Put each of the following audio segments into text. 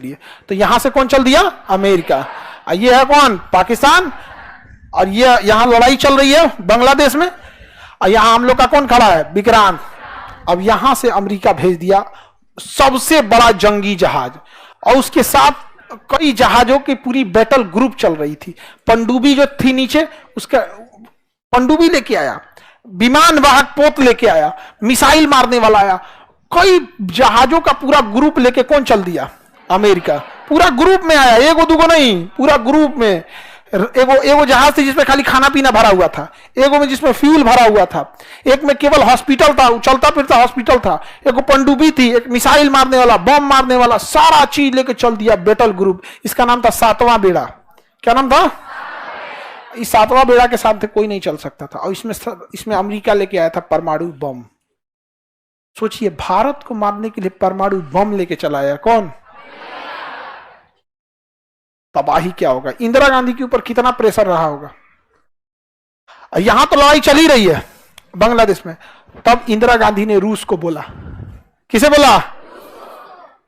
लिए। तो यहां से कौन चल दिया? अमेरिका। ये है कौन? पाकिस्तान। और ये यहां लड़ाई चल रही है बांग्लादेश में, और यहां हम लोग का कौन खड़ा है? विक्रांत। अब यहां से अमेरिका भेज दिया सबसे बड़ा जंगी जहाज, और उसके साथ कई जहाजों की पूरी बैटल ग्रुप चल रही थी। पनडुब्बी जो थी नीचे, उसका पनडुब्बी लेके आया, विमान वाहक पोत लेके आया, मिसाइल मारने वाला आया, कई जहाजों का पूरा ग्रुप लेके कौन चल दिया? अमेरिका। पूरा ग्रुप में आया, एगो दुगो नहीं, पूरा ग्रुप में। एगो जहाज थी जिसमें खाली खाना पीना भरा हुआ था, एगो में जिसमें फ्यूल भरा हुआ था, एक में केवल हॉस्पिटल था, चलता फिरता हॉस्पिटल था, एगो पनडुब्बी थी, एक मिसाइल मारने वाला, बम मारने वाला, सारा चीज लेके चल दिया बैटल ग्रुप। इसका नाम था सातवां बेड़ा। क्या नाम था? इस सातवां बेड़ा के साथ कोई नहीं चल सकता था। और इसमें अमेरिका लेके आया था परमाणु बम। सोचिए, भारत को मारने के लिए परमाणु बम लेके चला आया कौन? तबाही क्या होगा? इंदिरा गांधी के ऊपर कितना प्रेशर रहा होगा। यहां तो लड़ाई चल ही रही है बांग्लादेश में। तब इंदिरा गांधी ने रूस को बोला, किसे बोला?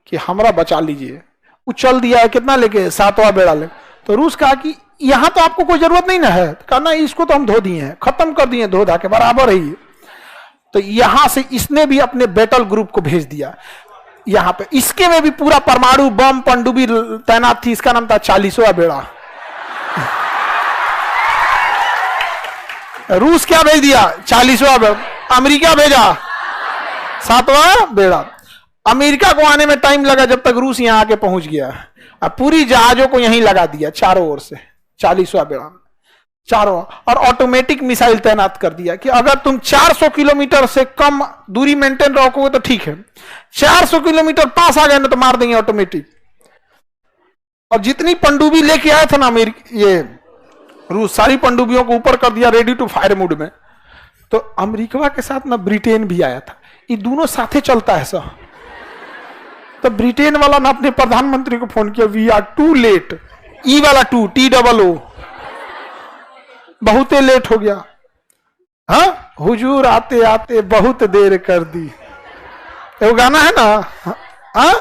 कि हमरा बचा लीजिए। वो चल दिया है कितना लेके? सातवां बेड़ा ले। तो रूस कहा कि यहां तो आपको कोई जरूरत नहीं ना है। कहा ना, इसको तो हम धो दिए हैं, खत्म कर दिए, धो धा के बराबर है ये। तो यहां से इसने भी अपने बैटल ग्रुप को भेज दिया यहां पे। इसके में भी पूरा परमाणु बम पनडुब्बी तैनात थी। इसका नाम था 40वां बेड़ा। रूस क्या भेज दिया? 40वां बेड़ा। अमेरिका भेजा 7वां बेड़ा। अमेरिका को आने में टाइम लगा, जब तक रूस यहां आके पहुंच गया। अब पूरी जहाजों को यहीं लगा दिया चारों ओर से, 40वां बेड़ा चारों। और ऑटोमेटिक मिसाइल तैनात कर दिया कि अगर तुम 400 किलोमीटर से कम दूरी मेंटेन रखोगे तो ठीक है, 400 किलोमीटर पास आ गए ना तो मार देंगे ऑटोमेटिक। और जितनी पनडुब्बी लेके आया था ना ये रूस, सारी पनडुब्बियों को ऊपर कर दिया रेडी टू फायर मोड में। तो अमेरिका के साथ ना ब्रिटेन भी आया था। ये दोनों साथे चलता है सर। तो ब्रिटेन वाला ना अपने प्रधानमंत्री को फोन किया, वी आर टू लेट। ई वाला टू, TOO, बहुत लेट हो गया। हाँ, हुजूर आते आते बहुत देर कर दी। वो गाना है ना, हाँ,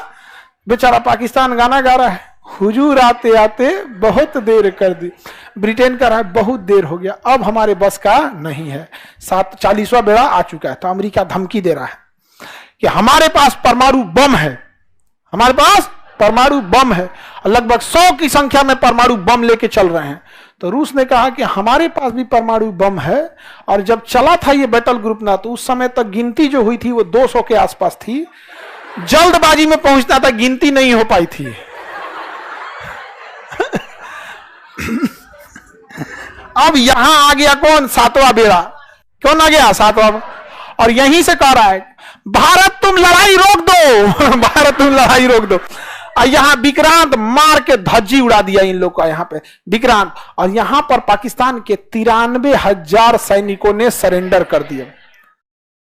बेचारा पाकिस्तान गाना गा रहा है, हुजूर आते आते बहुत देर कर दी। ब्रिटेन का रहा है बहुत देर हो गया, अब हमारे बस का नहीं है। 40वां बेड़ा आ चुका है। तो अमेरिका धमकी दे रहा है कि हमारे पास परमाणु बम है, हमारे पास परमाणु बम है, लगभग 100 की संख्या में परमाणु बम लेके चल रहे हैं। तो रूस ने कहा कि हमारे पास भी परमाणु बम है। और जब चला था ये बैटल ग्रुप ना, तो उस समय तक गिनती जो हुई थी वो 200 के आसपास थी। जल्दबाजी में पहुंचना था, गिनती नहीं हो पाई थी। अब यहां आ गया कौन? 7वां बेड़ा। कौन आ गया? 7वां। और यहीं से कह रहा है, भारत तुम लड़ाई रोक दो, भारत तुम लड़ाई रोक दो। और यहां विक्रांत मार के धज्जी उड़ा दिया इन लोग का यहां पे विक्रांत। और यहां पर पाकिस्तान के 93,000 सैनिकों ने सरेंडर कर दिया।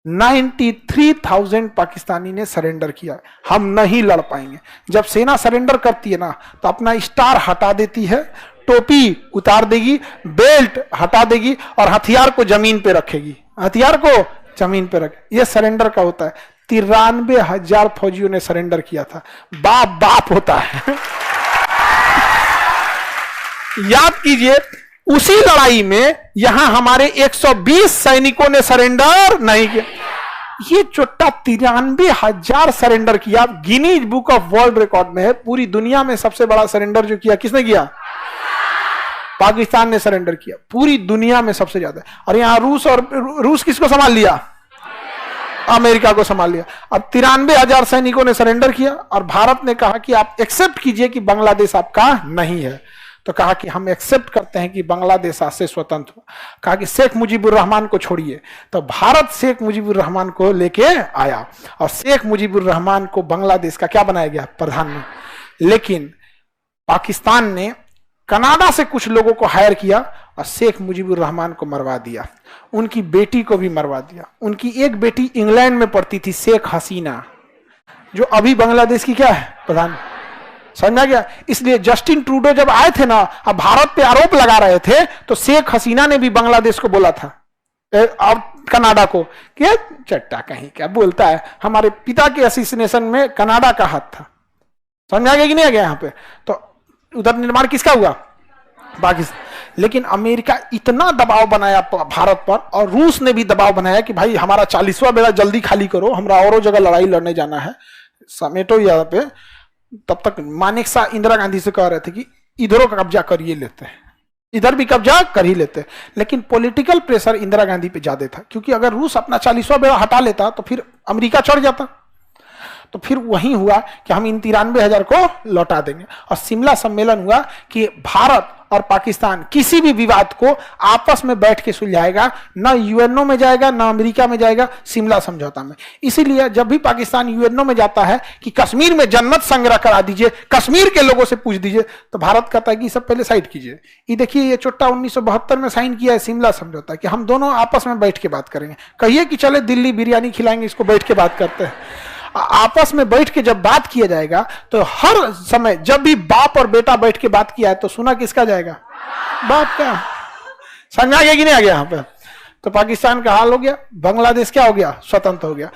93,000 पाकिस्तानी ने सरेंडर किया। हम नहीं लड़ पाएंगे। जब सेना सरेंडर करती है ना, तो अपना स्टार हटा देती है, टोपी उतार देगी, बेल्ट हटा देगी, और हथियार को जमीन पे रखेगी, हथियार को जमीन पे रखे। यह सरेंडर का होता है। 93,000 फौजियों ने सरेंडर किया था। बाप बाप होता है। याद कीजिए, उसी लड़ाई में यहां हमारे 120 सैनिकों ने सरेंडर नहीं किया। ये चोट्टा 93,000 सरेंडर किया। Guinness book of world record में है। पूरी दुनिया में सबसे बड़ा सरेंडर जो किया, किसने किया? पाकिस्तान ने सरेंडर किया, पूरी दुनिया में सबसे ज्यादा। और यहां रूस किसको संभाल लिया? अमेरिका को संभाल लिया। अब 93,000 सैनिकों ने सरेंडर किया। और भारत ने कहा कि आप एक्सेप्ट कीजिए कि बांग्लादेश आपका नहीं है। तो कहा कि हम एक्सेप्ट करते हैं कि बांग्लादेश आज से स्वतंत्र हुआ। कहा कि शेख मुजीबुर रहमान को छोड़िए। तो भारत शेख मुजीबुर रहमान को लेके आया, और शेख मुजीबुर रहमान को बांग्लादेश का क्या बनाया गया? प्रधानमंत्री। लेकिन पाकिस्तान ने कनाडा से कुछ लोगों को हायर किया और शेख मुजीबुर रहमान को मरवा दिया। उनकी बेटी को भी मरवा दिया। उनकी एक बेटी इंग्लैंड में पढ़ती थी, शेख हसीना, जो अभी बांग्लादेश की क्या है? प्रधान। समझा गया? इसलिए जस्टिन ट्रूडो जब आए थे ना, अब भारत पे आरोप लगा रहे थे, तो शेख हसीना ने भी बांग्लादेश को बोला था, अब कनाडा को, कि चट्टा कहीं क्या बोलता है, हमारे पिता के असिस्नेशन में कनाडा का हाथ था। समझ आ गया कि नहीं आ गया यहाँ पे? तो उधर निर्माण किसका हुआ? पाकिस्तान। लेकिन अमेरिका इतना दबाव बनाया भारत पर, और रूस ने भी दबाव बनाया कि भाई हमारा 40वां बेड़ा जल्दी खाली करो, हमरा औरों जगह लड़ाई लड़ने जाना है, समेटो यहाँ पे। तब तक मानेकशॉ इंदिरा गांधी से कह रहे थे कि इधरों का कब्जा करिए लेते हैं, इधर भी कब्जा कर ही लेते। लेकिन पॉलिटिकल प्रेशर इंदिरा गांधी पे ज्यादा था, क्योंकि अगर रूस अपना 40वां बेड़ा हटा लेता तो फिर अमेरिका चढ़ जाता। तो फिर वही हुआ कि हम इन 93,000 को लौटा देंगे। और शिमला सम्मेलन हुआ कि भारत और पाकिस्तान किसी भी विवाद को आपस में बैठ के सुलझाएगा, न यूएनओ में जाएगा न अमेरिका में जाएगा, शिमला समझौता में। इसीलिए जब भी पाकिस्तान यूएनओ में जाता है कि कश्मीर में जन्नत संग्रह करा दीजिए, कश्मीर के लोगों से पूछ दीजिए, तो भारत कहता है कि सब पहले साइड कीजिए। ये देखिए, ये चुट्टा 1972 में साइन किया है शिमला समझौता कि हम दोनों आपस में बैठ के बात करेंगे। कहिए कि चले दिल्ली बिरयानी खिलाएंगे, इसको बैठ के बात करते हैं। आपस में बैठ के जब बात किया जाएगा तो हर समय जब भी बाप और बेटा बैठ के बात किया है तो सुना किसका जाएगा? बाप का। समझ आ गया कि नहीं आ गया यहाँ पे? तो पाकिस्तान का हाल हो गया, बांग्लादेश क्या हो गया? स्वतंत्र हो गया।